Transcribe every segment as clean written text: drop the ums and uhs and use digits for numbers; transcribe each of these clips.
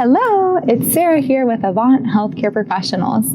Hello, it's Sarah here with Avant Healthcare Professionals.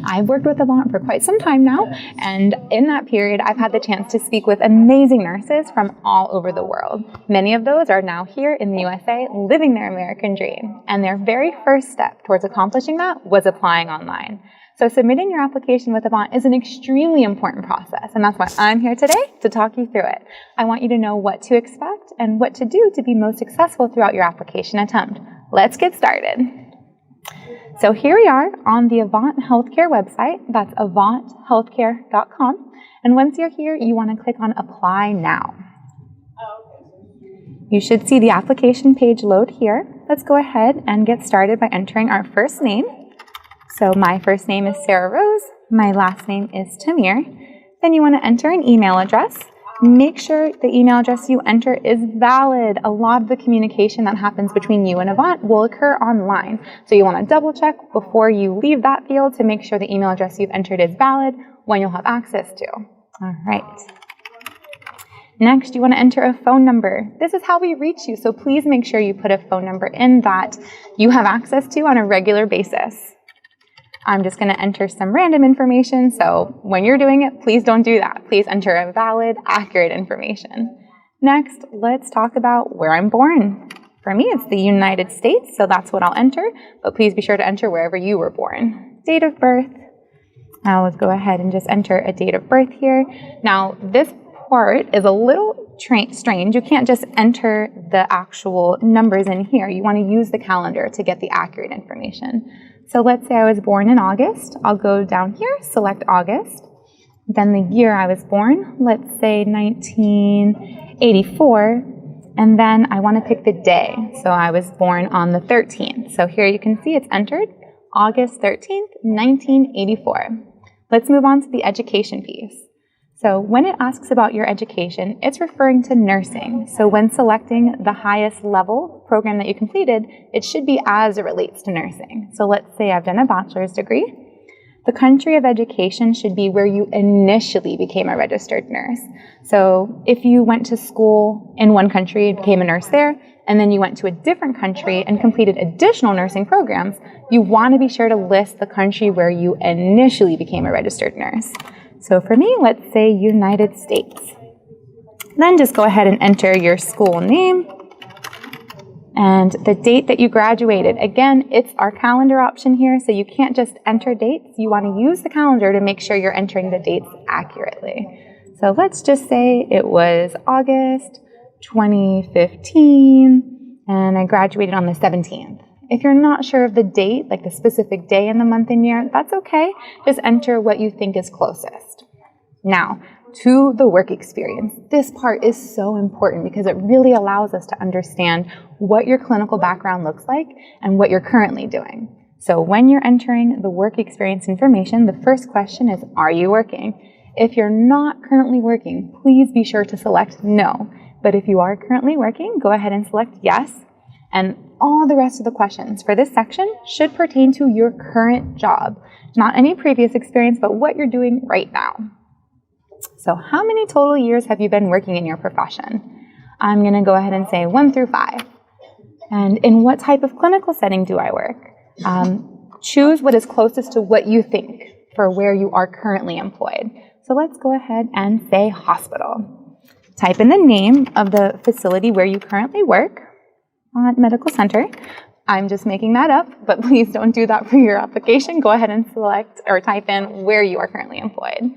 I've worked with Avant for quite some time now, and in that period, I've had the chance to speak with amazing nurses from all over the world. Many of those are now here in the USA, living their American dream, and their very first step towards accomplishing that was applying online. So submitting your application with Avant is an extremely important process, and that's why I'm here today to talk you through it. I want you to know what to expect and what to do to be most successful throughout your application attempt. Let's get started. So here we are on the Avant Healthcare website. That's avanthealthcare.com. And once you're here, you want to click on Apply Now. You should see the application page load here. Let's go ahead and get started by entering our first name. So my first name is Sarah Rose. My last name is Tamir. Then you want to enter an email address. Make sure the email address you enter is valid. A lot of the communication that happens between you and Avant will occur online. So you want to double check before you leave that field to make sure the email address you've entered is valid when you'll have access to. All right. Next, you want to enter a phone number. This is how we reach you, so please make sure you put a phone number in that you have access to on a regular basis. I'm just going to enter some random information, so when you're doing it, please don't do that. Please enter a valid, accurate information. Next, let's talk about where I'm born. For me, it's the United States, so that's what I'll enter, but please be sure to enter wherever you were born. Date of birth. Now let's go ahead and just enter a date of birth here. Now, this part is a little strange. You can't just enter the actual numbers in here. You want to use the calendar to get the accurate information. So let's say I was born in August. I'll go down here, select August. Then the year I was born, let's say 1984. And then I want to pick the day. So I was born on the 13th. So here you can see it's entered August 13th, 1984. Let's move on to the education piece. So when it asks about your education, it's referring to nursing. So when selecting the highest level program that you completed, it should be as it relates to nursing. So let's say I've done a bachelor's degree. The country of education should be where you initially became a registered nurse. So if you went to school in one country and became a nurse there, and then you went to a different country and completed additional nursing programs, you want to be sure to list the country where you initially became a registered nurse. So for me, let's say United States. Then just go ahead and enter your school name and the date that you graduated. Again, it's our calendar option here, so you can't just enter dates. You want to use the calendar to make sure you're entering the dates accurately. So let's just say it was August 2015, and I graduated on the 17th. If you're not sure of the date, like the specific day in the month and year, that's okay. Just enter what you think is closest. Now, to the work experience. This part is so important because it really allows us to understand what your clinical background looks like and what you're currently doing. So when you're entering the work experience information, the first question is, are you working? If you're not currently working, please be sure to select no. But if you are currently working, go ahead and select yes. And all the rest of the questions for this section should pertain to your current job, not any previous experience, but what you're doing right now. So how many total years have you been working in your profession? I'm going to go ahead and say 1 through 5. And in what type of clinical setting do I work? Choose what is closest to what you think for where you are currently employed. So let's go ahead and say hospital. Type in the name of the facility where you currently work. Medical center. I'm just making that up, but please don't do that for your application. Go ahead and select or type in where you are currently employed.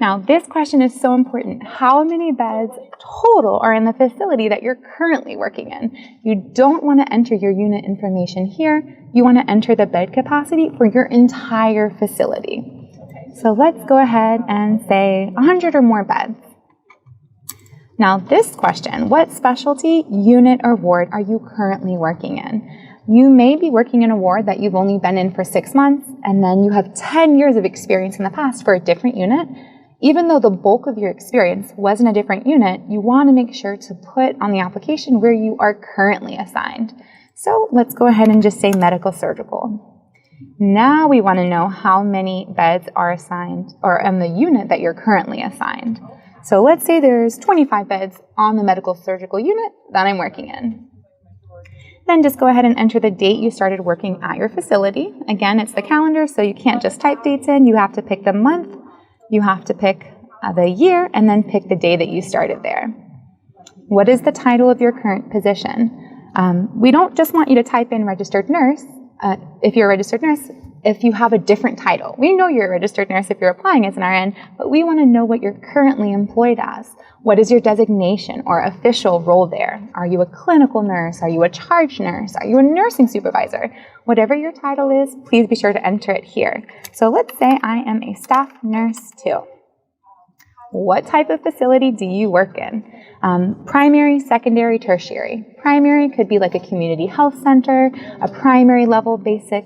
Now, this question is so important. How many beds total are in the facility that you're currently working in? You don't want to enter your unit information here. You want to enter the bed capacity for your entire facility. So let's go ahead and say 100 or more beds. Now this question, what specialty, unit, or ward are you currently working in? You may be working in a ward that you've only been in for 6 months, and then you have 10 years of experience in the past for a different unit. Even though the bulk of your experience was in a different unit, you want to make sure to put on the application where you are currently assigned. So let's go ahead and just say medical surgical. Now we want to know how many beds are assigned or in the unit that you're currently assigned. So let's say there's 25 beds on the medical surgical unit that I'm working in. Then just go ahead and enter the date you started working at your facility. Again, it's the calendar, so you can't just type dates in. You have to pick the month, you have to pick the year, and then pick the day that you started there. What is the title of your current position? We don't just want you to type in registered nurse. If you're a registered nurse, if you have a different title. We know you're a registered nurse if you're applying as an RN, but we want to know what you're currently employed as. What is your designation or official role there? Are you a clinical nurse? Are you a charge nurse? Are you a nursing supervisor? Whatever your title is, please be sure to enter it here. So let's say I am a staff nurse 2. What type of facility do you work in? Primary, secondary, tertiary. Primary could be like a community health center, a primary level basic,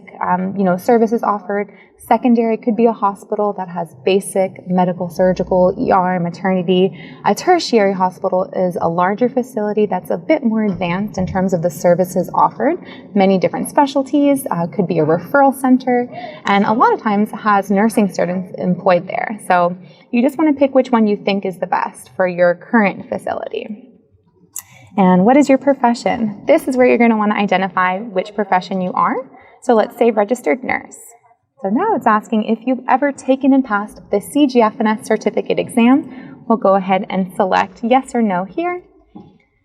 services offered. Secondary could be a hospital that has basic medical, surgical, ER, maternity. A tertiary hospital is a larger facility that's a bit more advanced in terms of the services offered. Many different specialties, could be a referral center, and a lot of times has nursing students employed there. So you just want to pick which one you think is the best for your current facility. And what is your profession? This is where you're going to want to identify which profession you are. So let's say registered nurse. So now it's asking if you've ever taken and passed the CGFNS certificate exam. We'll go ahead and select yes or no here.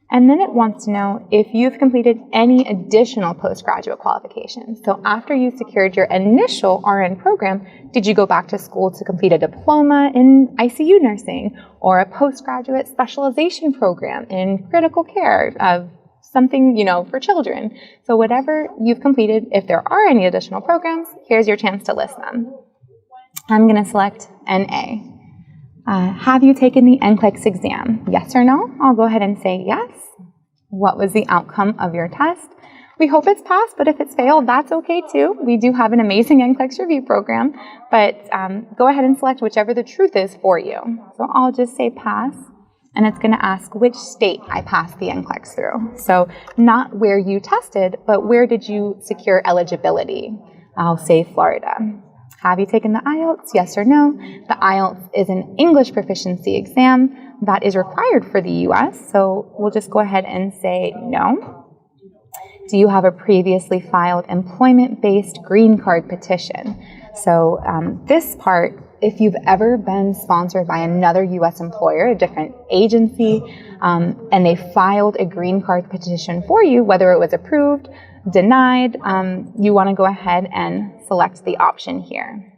And then it wants to know if you've completed any additional postgraduate qualifications. So after you secured your initial RN program, did you go back to school to complete a diploma in ICU nursing or a postgraduate specialization program in critical care of something, for children? So whatever you've completed, if there are any additional programs, here's your chance to list them. I'm going to select NA. Have you taken the NCLEX exam? Yes or no? I'll go ahead and say yes. What was the outcome of your test? We hope it's passed, but if it's failed, that's okay too. We do have an amazing NCLEX review program, but go ahead and select whichever the truth is for you. So I'll just say pass, and it's going to ask which state I passed the NCLEX through. So not where you tested, but where did you secure eligibility? I'll say Florida. Have you taken the IELTS? Yes or no? The IELTS is an English proficiency exam that is required for the U.S., so we'll just go ahead and say no. Do you have a previously filed employment-based green card petition? So this part, if you've ever been sponsored by another U.S. employer, a different agency, and they filed a green card petition for you, whether it was approved, denied, you want to go ahead and select the option here.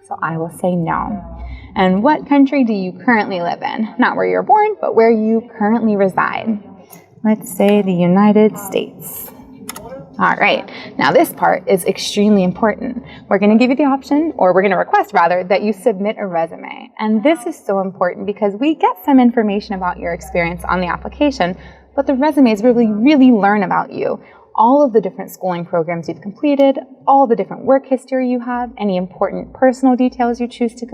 So I will say no. And what country do you currently live in? Not where you're born, but where you currently reside. Let's say the United States. All right, now this part is extremely important. We're going to give you the option, or we're going to request rather, that you submit a resume. And this is so important because we get some information about your experience on the application, but the resumes really learn about you. All of the different schooling programs you've completed, all the different work history you have, any important personal details you choose to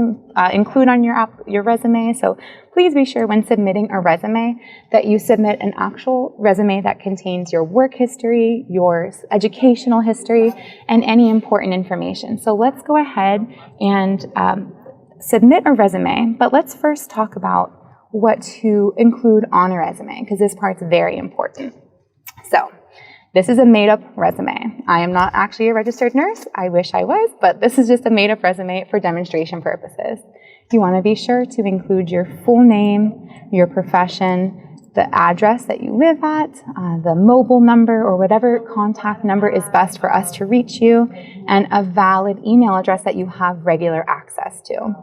include on your resume. So please be sure when submitting a resume that you submit an actual resume that contains your work history, your educational history, and any important information. So let's go ahead and submit a resume, but let's first talk about what to include on a resume, because this part's very important. So this is a made-up resume. I am not actually a registered nurse. I wish I was, but this is just a made-up resume for demonstration purposes. You want to be sure to include your full name, your profession, the address that you live at, the mobile number or whatever contact number is best for us to reach you, and a valid email address that you have regular access to.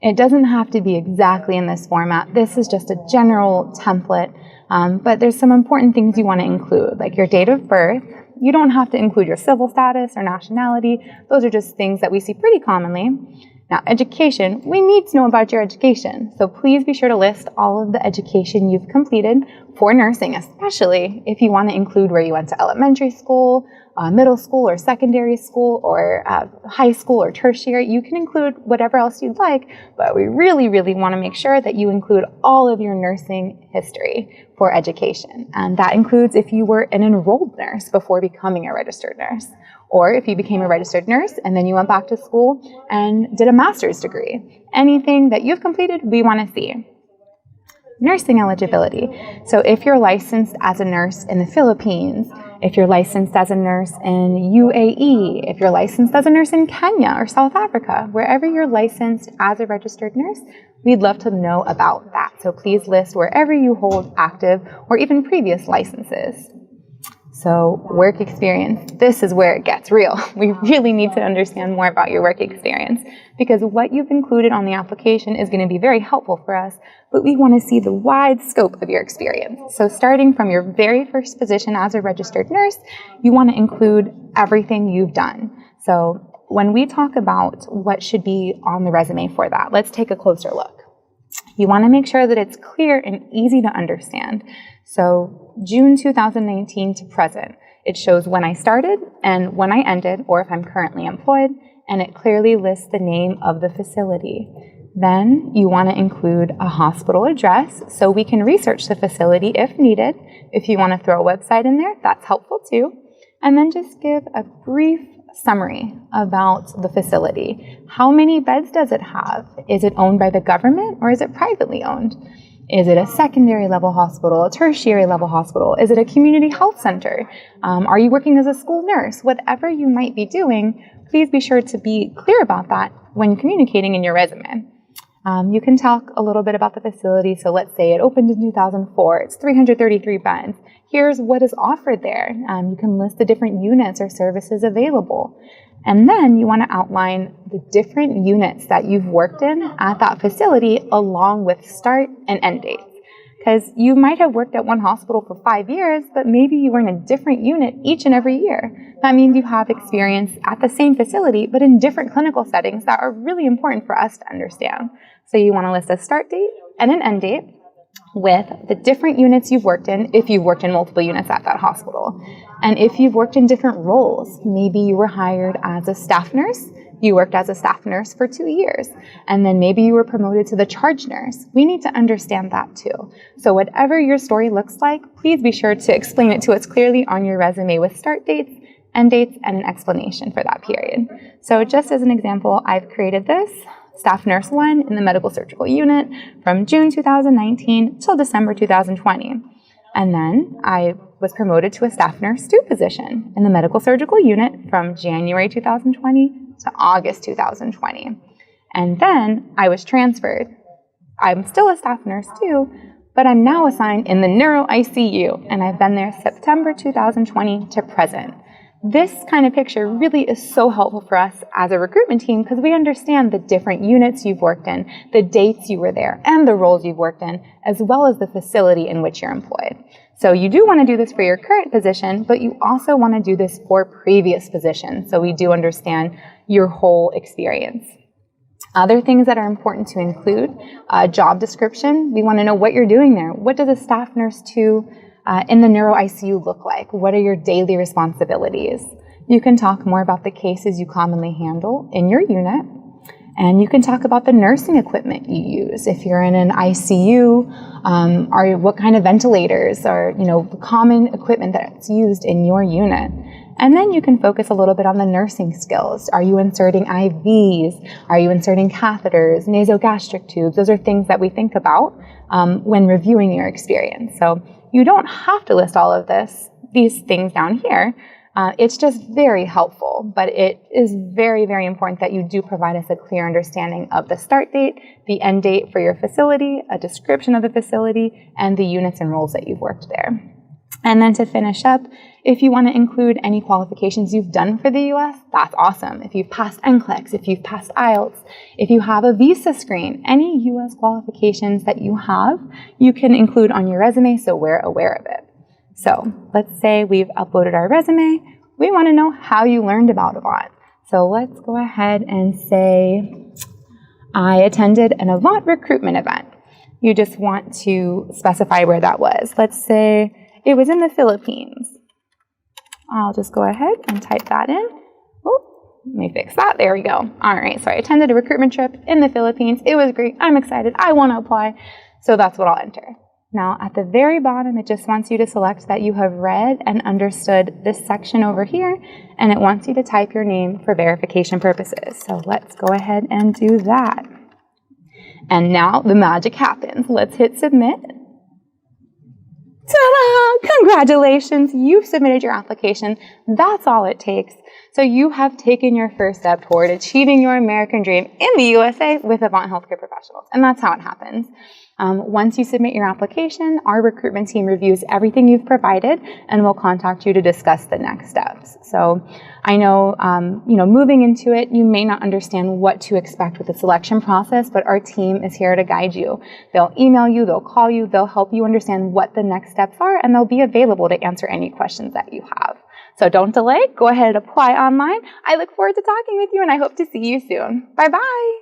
It doesn't have to be exactly in this format. This is just a general template. But there's some important things you want to include, like your date of birth. You don't have to include your civil status or nationality. Those are just things that we see pretty commonly. Now, education, we need to know about your education. So please be sure to list all of the education you've completed for nursing, especially if you want to include where you went to elementary school, middle school or secondary school, or high school or tertiary. You can include whatever else you'd like, but we really want to make sure that you include all of your nursing history for education. And that includes if you were an enrolled nurse before becoming a registered nurse, or if you became a registered nurse and then you went back to school and did a master's degree. Anything that you've completed, we want to see. Nursing eligibility. So if you're licensed as a nurse in the Philippines, if you're licensed as a nurse in UAE, if you're licensed as a nurse in Kenya or South Africa, wherever you're licensed as a registered nurse, we'd love to know about that. So please list wherever you hold active or even previous licenses. So work experience, this is where it gets real. We really need to understand more about your work experience because what you've included on the application is going to be very helpful for us, but we want to see the wide scope of your experience. So starting from your very first position as a registered nurse, you want to include everything you've done. So when we talk about what should be on the resume for that, let's take a closer look. You want to make sure that it's clear and easy to understand. So June 2019 to present, it shows when I started and when I ended, or if I'm currently employed, and it clearly lists the name of the facility. Then you want to include a hospital address so we can research the facility if needed. If you want to throw a website in there, that's helpful too. And then just give a brief summary about the facility. How many beds does it have? Is it owned by the government or is it privately owned? Is it a secondary level hospital, a tertiary level hospital? Is it a community health center? Are you working as a school nurse? Whatever you might be doing, please be sure to be clear about that when communicating in your resume. You can talk a little bit about the facility. So let's say it opened in 2004. It's 333 beds. Here's what is offered there. You can list the different units or services available. And then you want to outline the different units that you've worked in at that facility along with start and end dates. Because you might have worked at one hospital for 5 years, but maybe you were in a different unit each and every year. That means you have experience at the same facility, but in different clinical settings that are really important for us to understand. So you want to list a start date and an end date with the different units you've worked in, if you've worked in multiple units at that hospital. And if you've worked in different roles, maybe you were hired as a staff nurse, you worked as a staff nurse for 2 years, and then maybe you were promoted to the charge nurse. We need to understand that too. So whatever your story looks like, please be sure to explain it to us clearly on your resume with start dates, end dates, and an explanation for that period. So just as an example, I've created this. Staff Nurse 1 in the Medical Surgical Unit from June 2019 till December 2020. And then I was promoted to a Staff Nurse 2 position in the Medical Surgical Unit from January 2020 to August 2020. And then I was transferred. I'm still a Staff Nurse 2, but I'm now assigned in the Neuro ICU, and I've been there September 2020 to present. This kind of picture really is so helpful for us as a recruitment team because we understand the different units you've worked in, the dates you were there, and the roles you've worked in, as well as the facility in which you're employed. So you do want to do this for your current position, but you also want to do this for previous positions, so we do understand your whole experience. Other things that are important to include, job description. We want to know what you're doing there. What does a Staff Nurse 2 in the Neuro ICU look like? What are your daily responsibilities? You can talk more about the cases you commonly handle in your unit, and you can talk about the nursing equipment you use. If you're in an ICU, what kind of ventilators are, common equipment that's used in your unit. And then you can focus a little bit on the nursing skills. Are you inserting IVs? Are you inserting catheters, nasogastric tubes? Those are things that we think about when reviewing your experience. So you don't have to list all of these things down here. It's just very helpful, but it is very, very important that you do provide us a clear understanding of the start date, the end date for your facility, a description of the facility, and the units and roles that you've worked there. And then to finish up, if you want to include any qualifications you've done for the U.S., that's awesome. If you've passed NCLEX, if you've passed IELTS, if you have a visa screen, any U.S. qualifications that you have, you can include on your resume so we're aware of it. So let's say we've uploaded our resume. We want to know how you learned about Avant. So let's go ahead and say I attended an Avant recruitment event. You just want to specify where that was. Let's say it was in the Philippines. I'll just go ahead and type that in. Oh, let me fix that. There we go. All right, so I attended a recruitment trip in the Philippines. It was great. I'm excited. I want to apply. So that's what I'll enter. Now, at the very bottom, it just wants you to select that you have read and understood this section over here, and it wants you to type your name for verification purposes. So let's go ahead and do that. And now the magic happens. Let's hit submit. Ta-da! Congratulations, you've submitted your application. That's all it takes. So you have taken your first step toward achieving your American dream in the USA with Avant Healthcare Professionals. And that's how it happens. Once you submit your application, our recruitment team reviews everything you've provided and will contact you to discuss the next steps. So I know, moving into it, you may not understand what to expect with the selection process, but our team is here to guide you. They'll email you, they'll call you, they'll help you understand what the next steps are, and they'll be available to answer any questions that you have. So don't delay, go ahead and apply online. I look forward to talking with you, and I hope to see you soon. Bye-bye.